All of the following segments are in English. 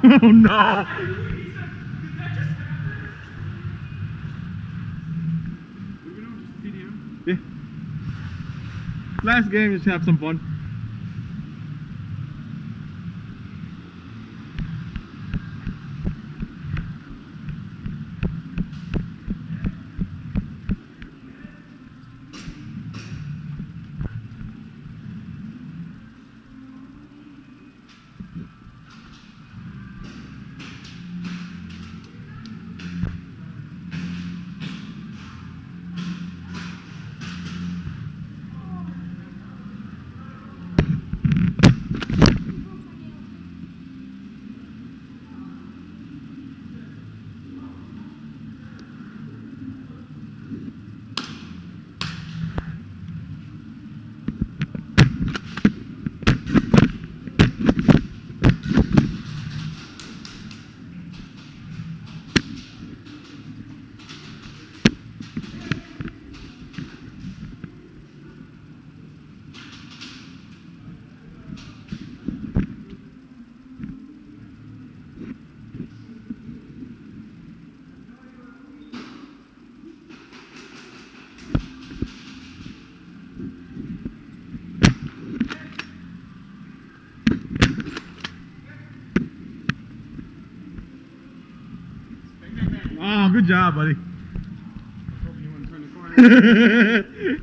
Oh no! Yeah. Last game, just have some fun. Oh, good job, buddy. I hope you wouldn't turn the corner.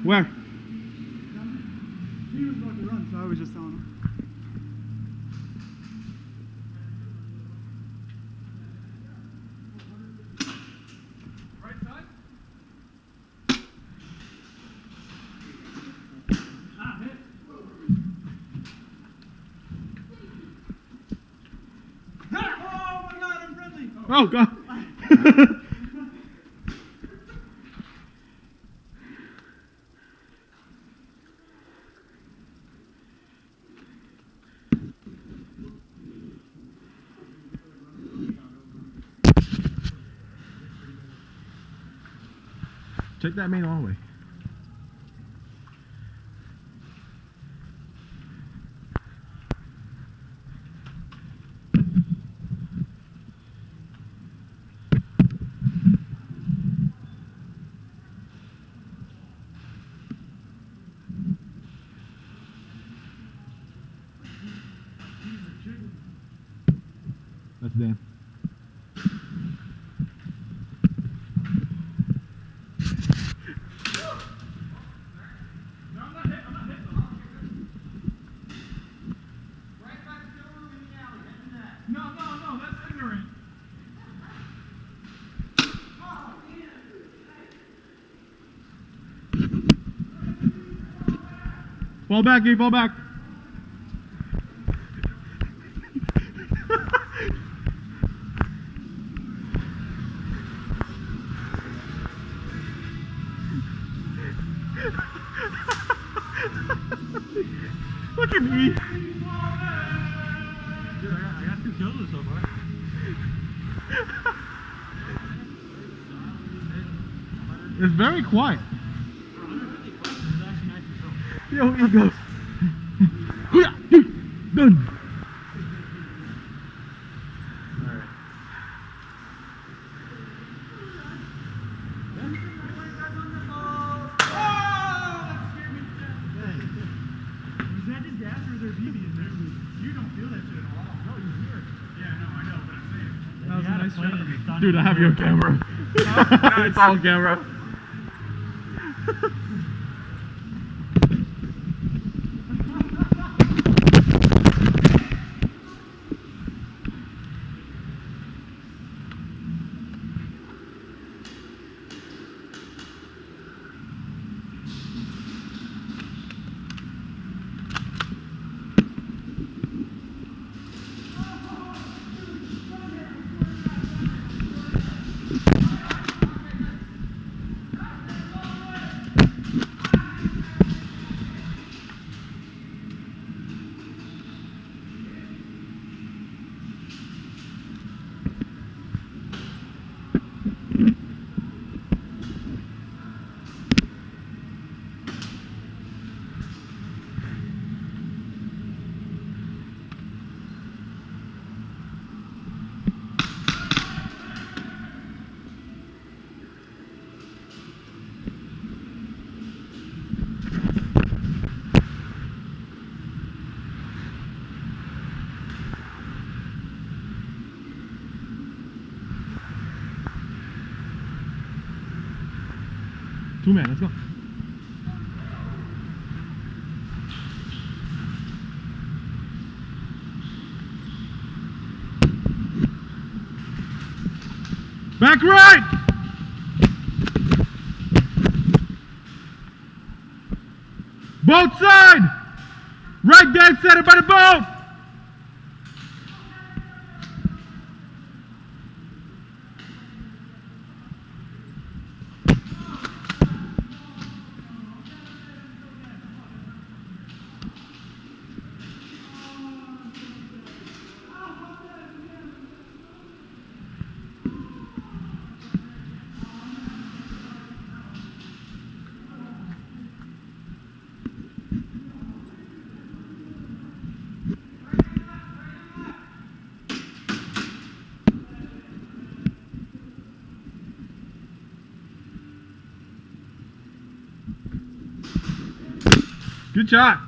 Where? He was about to run, so I was just telling him. Right side? Ah, hit. Oh my God, I'm friendly. Oh, God. Check that main hallway. That's Dan. No, that's ignorant. Fall back, Gabe, fall back. Look at me. It's very quiet. Yo, he goes. Done. Dude, I have your camera. It's all camera. Two man, let's go. Back right! Both side! Right dead center by the boat! Good shot.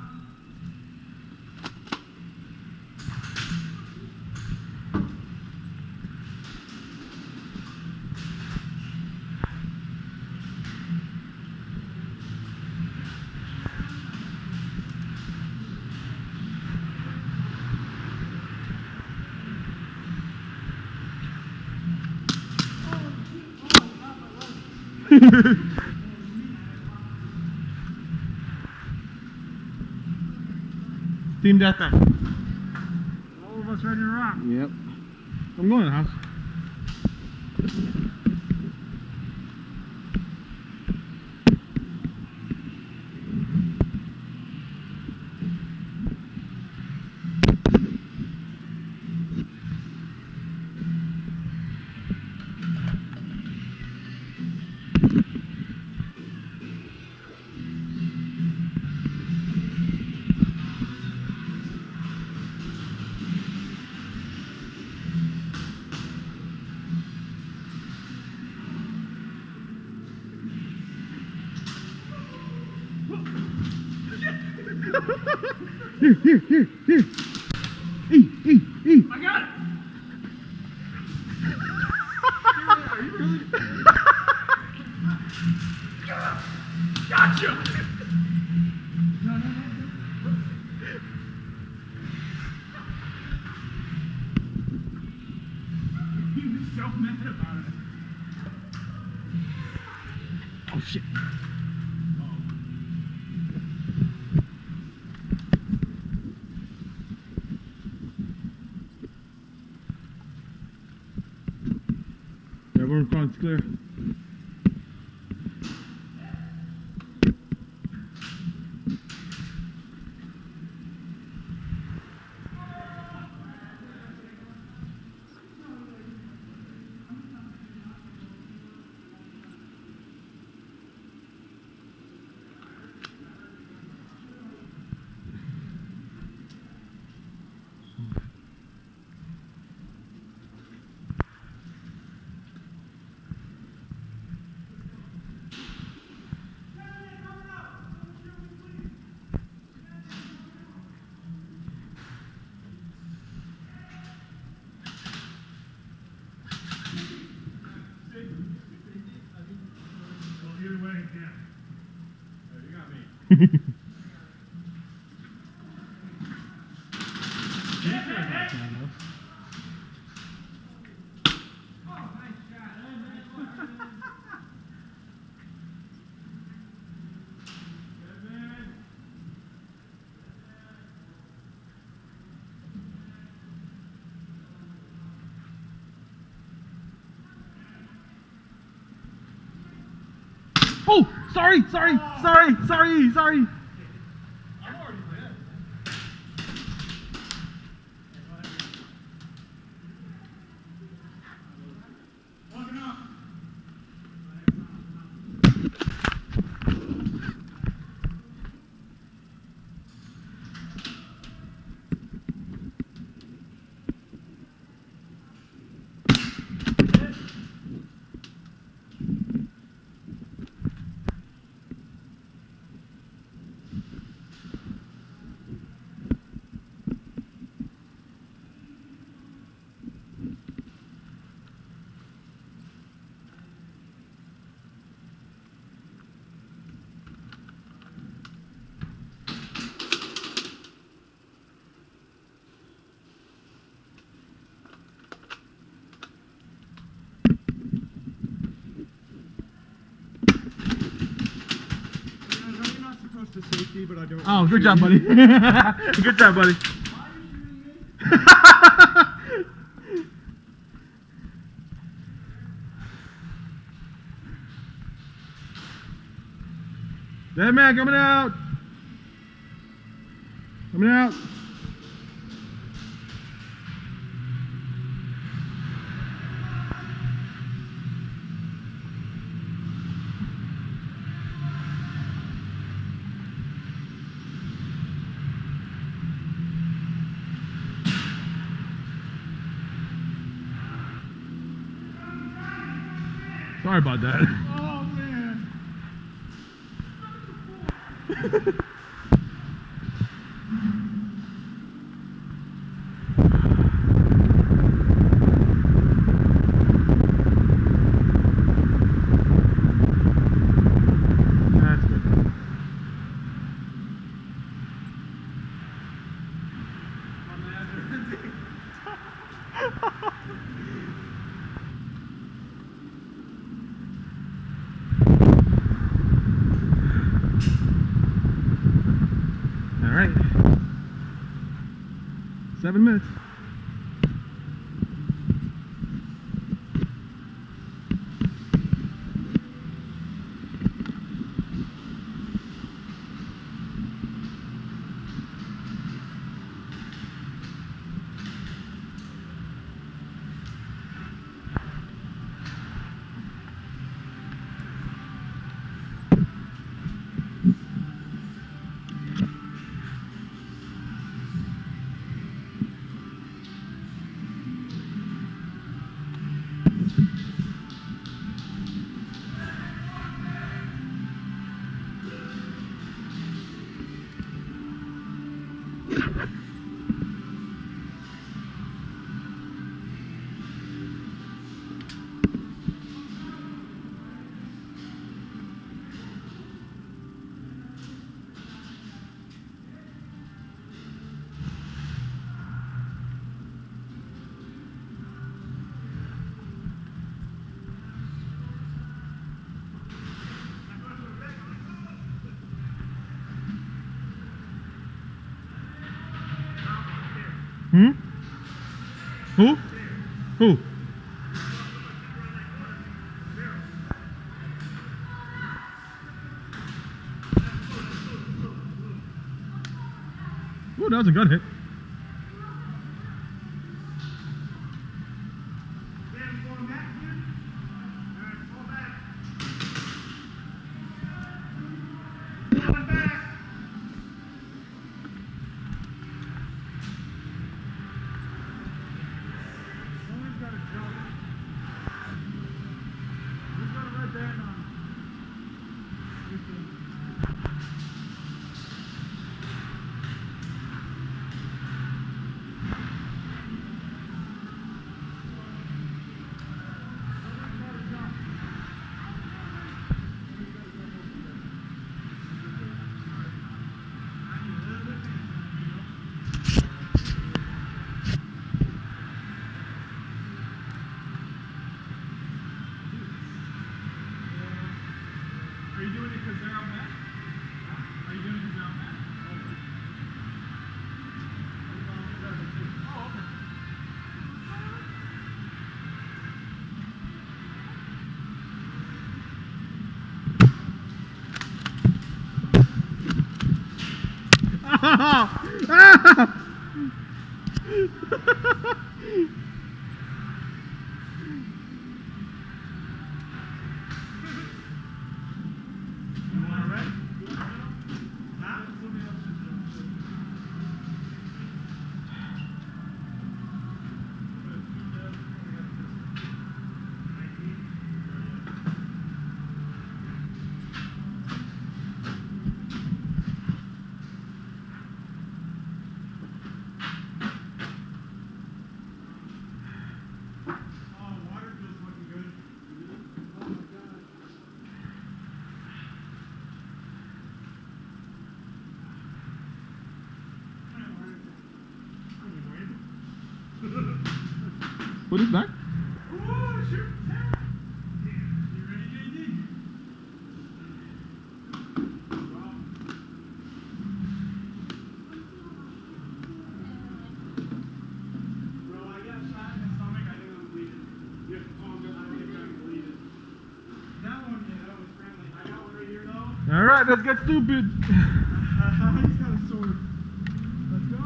Team deathmatch. All of us ready to rock. Yep. I'm going to the house. Here. E. I got it! Are you really? Gotcha! No. He was so mad about it. Oh shit. Everyone in front's clear. Oh, sorry. To safety, but I don't. Oh, good job, buddy. Good job, buddy. Dead man coming out. Coming out. Sorry about that. Oh man. That's good. All right. 7 minutes. Hmm? Who? Who? Ooh, that was a good hit. Are you doing it because they're out back? Are you doing it because they're out back? Oh, okay. Put it back. All right, let's get stupid. He's got a sword. Let's go.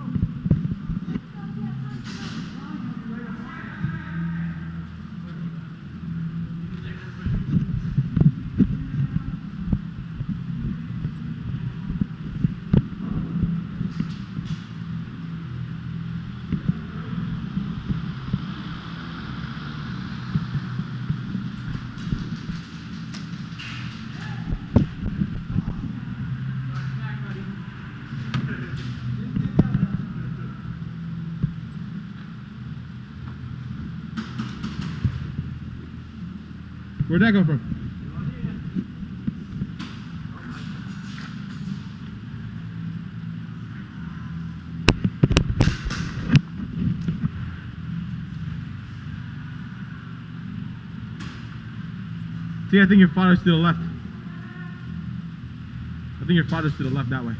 Where'd that come from? See, I think your father's to the left. I think your father's to the left that way.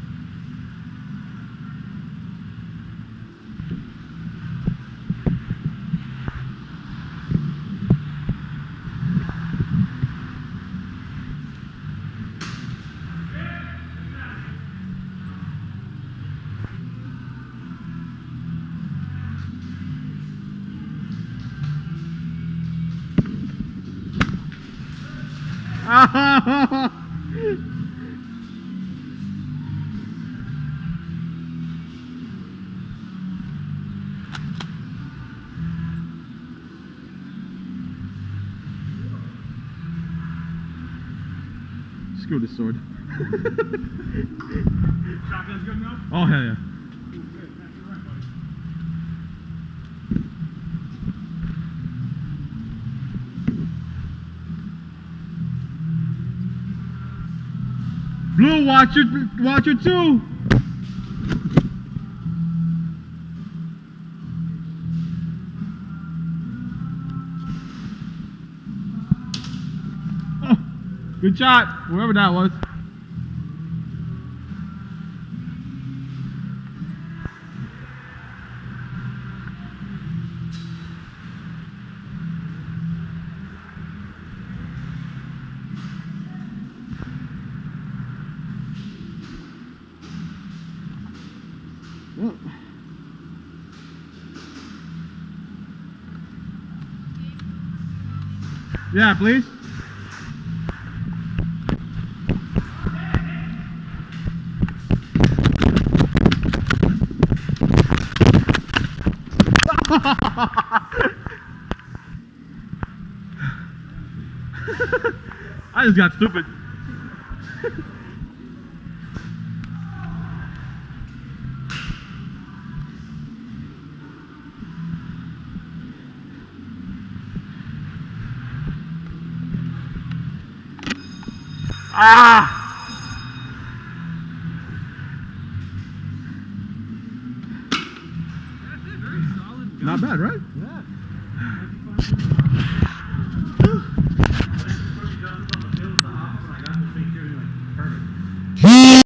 Screw this sword. Shotgun's good enough? Oh, hell yeah. Good. That's all right, buddy. Blue, watch your two. Oh, good shot, whoever that was. Yeah, please. I just got stupid. Ah! That's it, very solid. Not bad, right? Yeah.